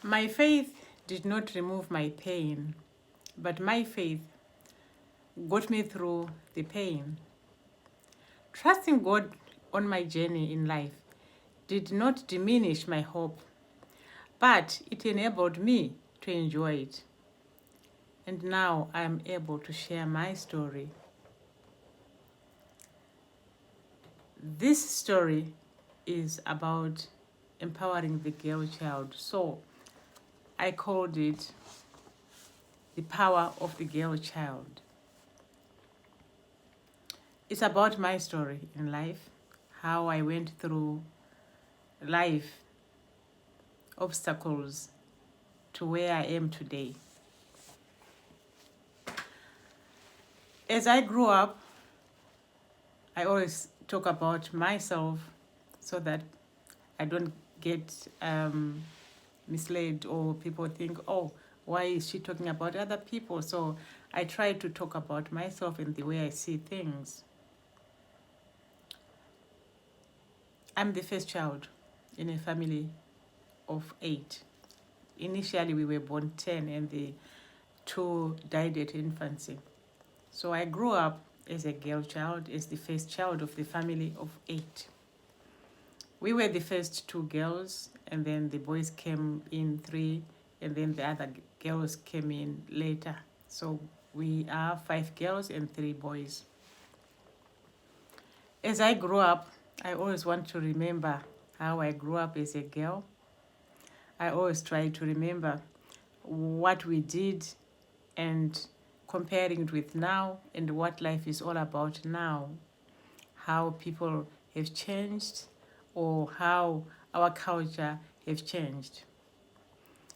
My faith did not remove my pain, but my faith got me through the pain. Trusting God on my journey in life did not diminish my hope, but it enabled me to enjoy it. And now I am able to share my story. This story is about empowering the girl child. So I called it The Power of the Girl Child. It's about my story in life, how I went through life obstacles to where I am today. As I grew up, I always talk about myself so that I don't get misled or people think, oh, why is she talking about other people? So I try to talk about myself and the way I see things. I'm the first child in a family of 8. Initially, we were born 10 and the 2 died at infancy. So I grew up as a girl child, as the first child of the family of 8. We were the first 2 girls, and then the boys came in 3, and then the other girls came in later. So we are 5 girls and 3 boys. As I grew up, I always want to remember how I grew up as a girl. I always try to remember what we did and comparing it with now and what life is all about now, how people have changed or how our culture have changed.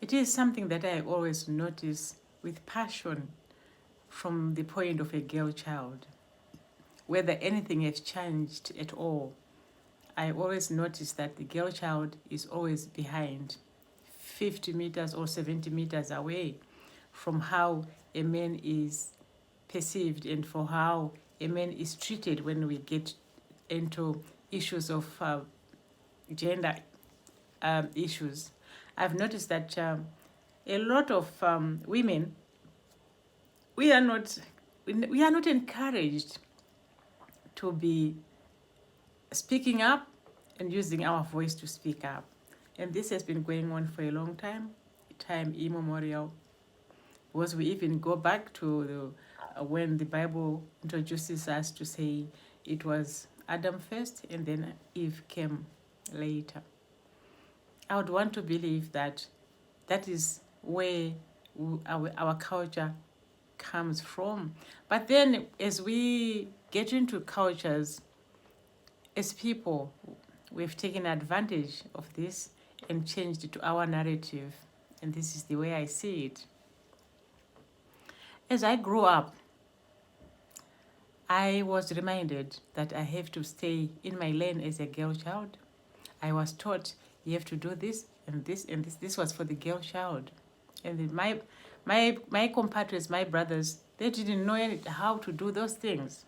It is something that I always notice with passion from the point of a girl child. Whether anything has changed at all, I always notice that the girl child is always behind, 50 meters or 70 meters away from how a man is perceived and for how a man is treated when we get into issues of gender issues. I've noticed that a lot of women, we are not encouraged to be speaking up and using our voice to speak up. And this has been going on for a long time immemorial, because we even go back to when the Bible introduces us to say it was Adam first and then Eve came later. I would want to believe that that is where our culture comes from. But then as we get into cultures, as people, we've taken advantage of this and changed it to our narrative. And this is the way I see it. As I grew up, I was reminded that I have to stay in my lane as a girl child. I was taught you have to do this and this and this. This was for the girl child. And my compatriots, my brothers, they didn't know how to do those things.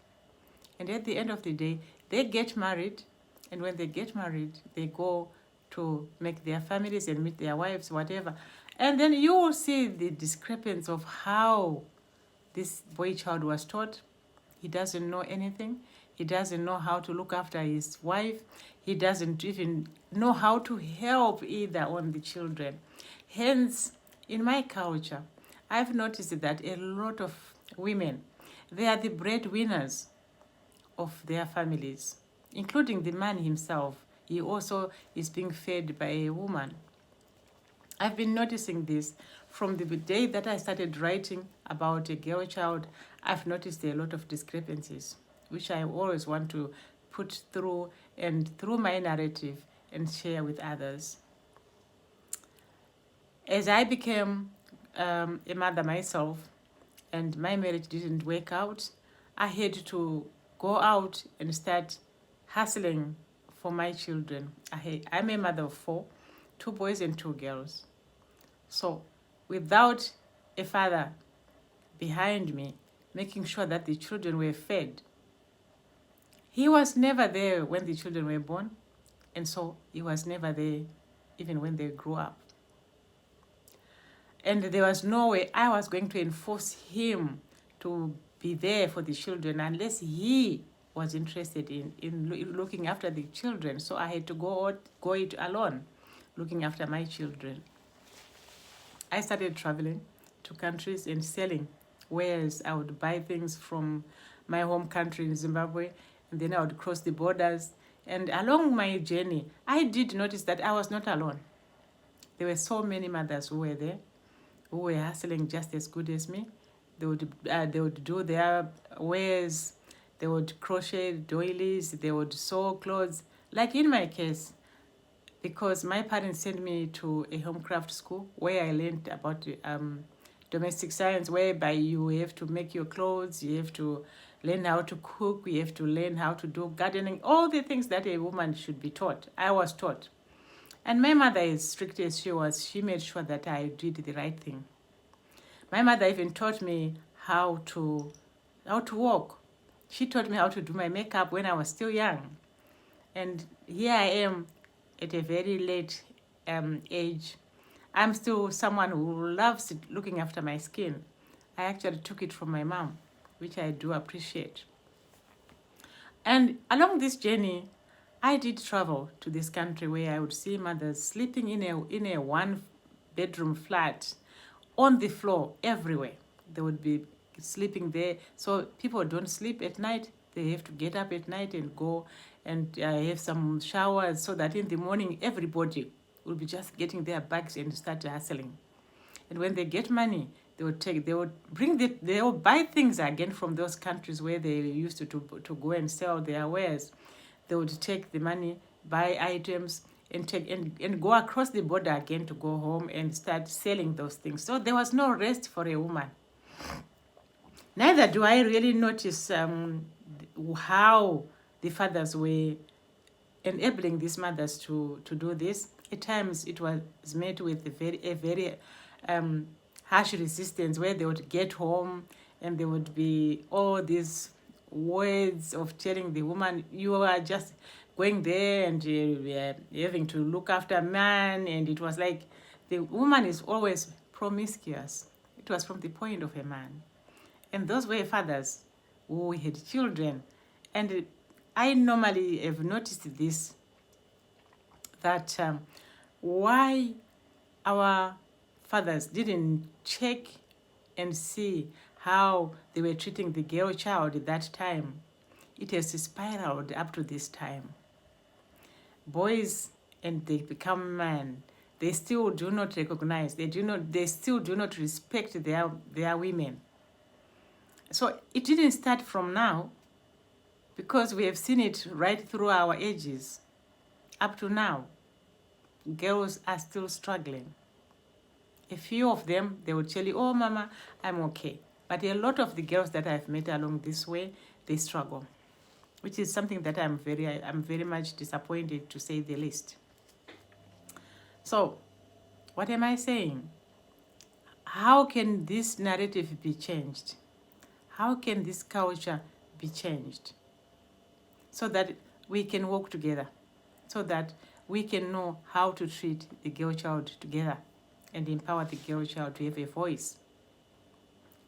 And at the end of the day, they get married. And when they get married, they go to make their families and meet their wives, whatever. And then you will see the discrepancy of how this boy child was taught. He doesn't know anything. He doesn't know how to look after his wife. He doesn't even know how to help either on the children. Hence, in my culture, I've noticed that a lot of women, they are the breadwinners of their families, including the man himself. He also is being fed by a woman. I've been noticing this from the day that I started writing about a girl child. I've noticed a lot of discrepancies, which I always want to put through and through my narrative and share with others. As I became a mother myself and my marriage didn't work out, I had to go out and start hustling for my children. I'm a mother of 4, 2 boys and 2 girls. So without a father behind me, making sure that the children were fed, he was never there when the children were born, and so he was never there even when they grew up. And there was no way I was going to enforce him to be there for the children unless he was interested in looking after the children. So I had to go it alone, looking after my children. I started traveling to countries and selling, whereas I would buy things from my home country in Zimbabwe, and then I would cross the borders. And along my journey, I did notice that I was not alone. There were so many mothers who were there, who were hustling just as good as me. They would do their wares, they would crochet doilies, they would sew clothes. Like in my case, because my parents sent me to a home craft school where I learned about domestic science, whereby you have to make your clothes, you have to learn how to cook, you have to learn how to do gardening, all the things that a woman should be taught. I was taught. And my mother, as strict as she was, she made sure that I did the right thing. My mother even taught me how to walk. She taught me how to do my makeup when I was still young. And here I am at a very late age. I'm still someone who loves looking after my skin. I actually took it from my mom, which I do appreciate. And along this journey, I did travel to this country where I would see mothers sleeping in a one-bedroom flat on the floor everywhere. They would be sleeping there. So people don't sleep at night. They have to get up at night and go and have some showers so that in the morning everybody will be just getting their bags and start hustling. And when they get money, they would buy things again from those countries where they used to go and sell their wares. They would take the money, buy items, and go across the border again to go home and start selling those things. So there was no rest for a woman. Neither do I really notice how the fathers were enabling these mothers to do this. At times it was met with a very harsh resistance, where they would get home and there would be all these words of telling the woman, you are just going there and having to look after a man. And it was like the woman is always promiscuous. It was from the point of a man. And those were fathers who had children. And I normally have noticed this, that why our fathers didn't check and see how they were treating the girl child at that time. It has spiraled up to this time. Boys, and they become men, they still do not recognize, they still do not respect their women. So it didn't start from now, because we have seen it right through our ages. Up to now, girls are still struggling. A few of them, they will tell you, oh, mama, I'm okay. But a lot of the girls that I've met along this way, they struggle, which is something that I'm very much disappointed, to say the least. So, what am I saying? How can this narrative be changed? How can this culture be changed? So that we can work together, so that we can know how to treat the girl child together and empower the girl child to have a voice.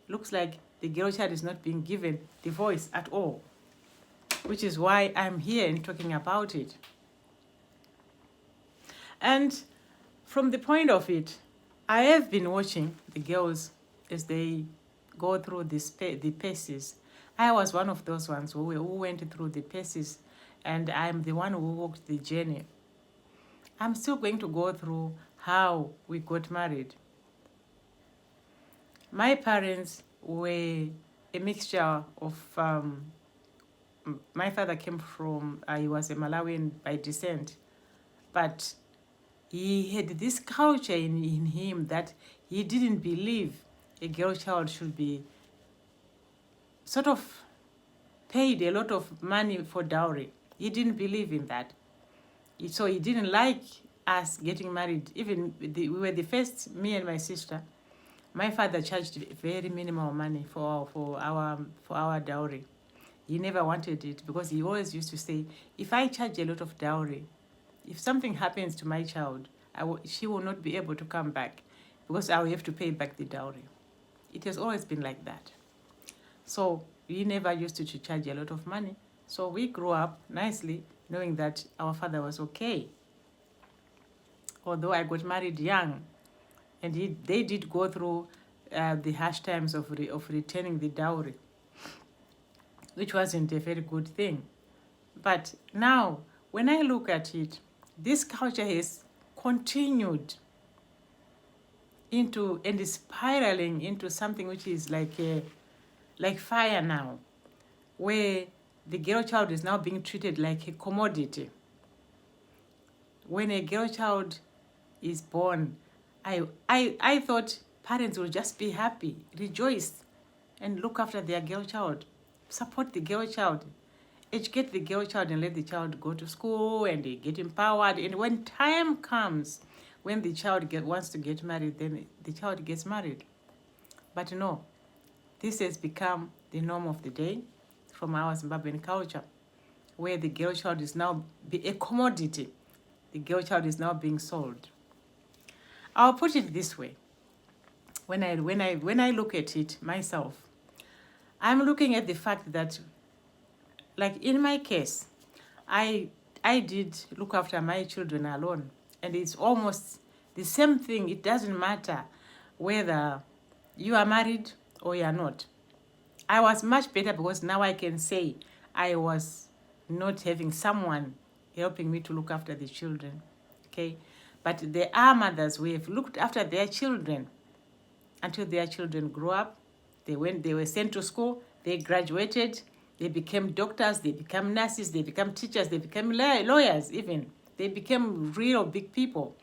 Looks like the girl child is not being given the voice at all, which is why I'm here and talking about it. And from the point of it, I have been watching the girls as they go through the paces. I was one of those ones who went through the paces, and I'm the one who walked the journey. I'm still going to go through how we got married. My parents were a mixture of, my father came from, he was a Malawian by descent, but he had this culture in him that he didn't believe a girl child should be sort of paid a lot of money for dowry. He didn't believe in that. So he didn't like us getting married. Even we were the first, me and my sister. My father charged very minimal money for our dowry. He never wanted it, because he always used to say, if I charge a lot of dowry, if something happens to my child, she will not be able to come back. because I will have to pay back the dowry. It has always been like that. So we never used to charge a lot of money. So we grew up nicely knowing that our father was okay. Although I got married young, and they did go through the harsh times of returning the dowry, which wasn't a very good thing. But now, when I look at it, this culture has continued into and is spiraling into something which is like fire now, where the girl child is now being treated like a commodity. When a girl child is born, I thought parents would just be happy, rejoice, and look after their girl child, support the girl child, educate the girl child, and let the child go to school and they get empowered. And when time comes, when the child wants to get married, then the child gets married. But no, this has become the norm of the day from our Zimbabwean culture, where the girl child is now a commodity. The girl child is now being sold. I'll put it this way. When I look at it myself, I'm looking at the fact that, like in my case, I did look after my children alone, and it's almost the same thing. It doesn't matter whether you are married or you are not. I was much better because now I can say I was not having someone helping me to look after the children, okay? But there are mothers who have looked after their children until their children grew up. They were sent to school, they graduated, they became doctors, they became nurses, they became teachers, they became lawyers even. They became real big people.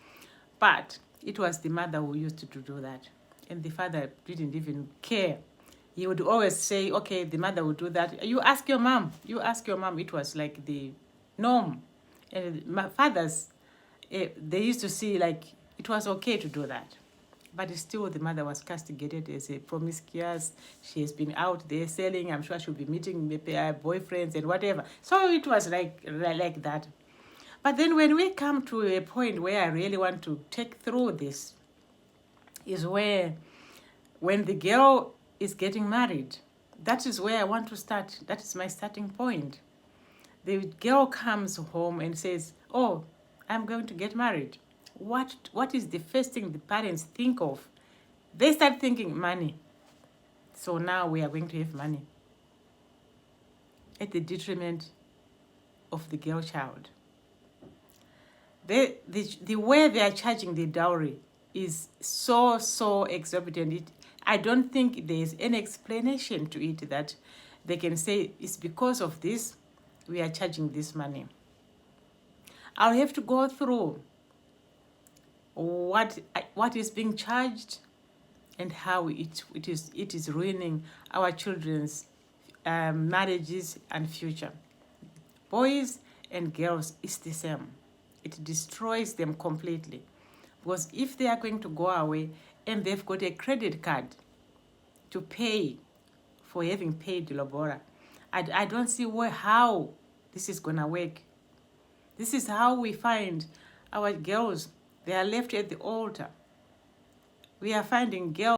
But it was the mother who used to do that. And the father didn't even care. He would always say, okay, the mother would do that. You ask your mom. You ask your mom. It was like the norm. And my fathers, they used to see like it was okay to do that. But still, the mother was castigated as a promiscuous. She has been out there selling. I'm sure she'll be meeting boyfriends and whatever. So it was like that. But then when we come to a point where I really want to take through this, is where when the girl is getting married, that is where I want to start. That is my starting point. The girl comes home and says, oh, I'm going to get married. What is the first thing the parents think of? They start thinking money. So now we are going to have money at the detriment of the girl child. The way they are charging the dowry is so exorbitant. I don't think there is any explanation to it that they can say it's because of this we are charging this money. I'll have to go through what is being charged and how it is ruining our children's marriages and future. Boys and girls, it's the same. It destroys them completely. Because if they are going to go away and they've got a credit card to pay for having paid Lobora, I don't see how this is going to work. This is how we find our girls. They are left at the altar. We are finding girls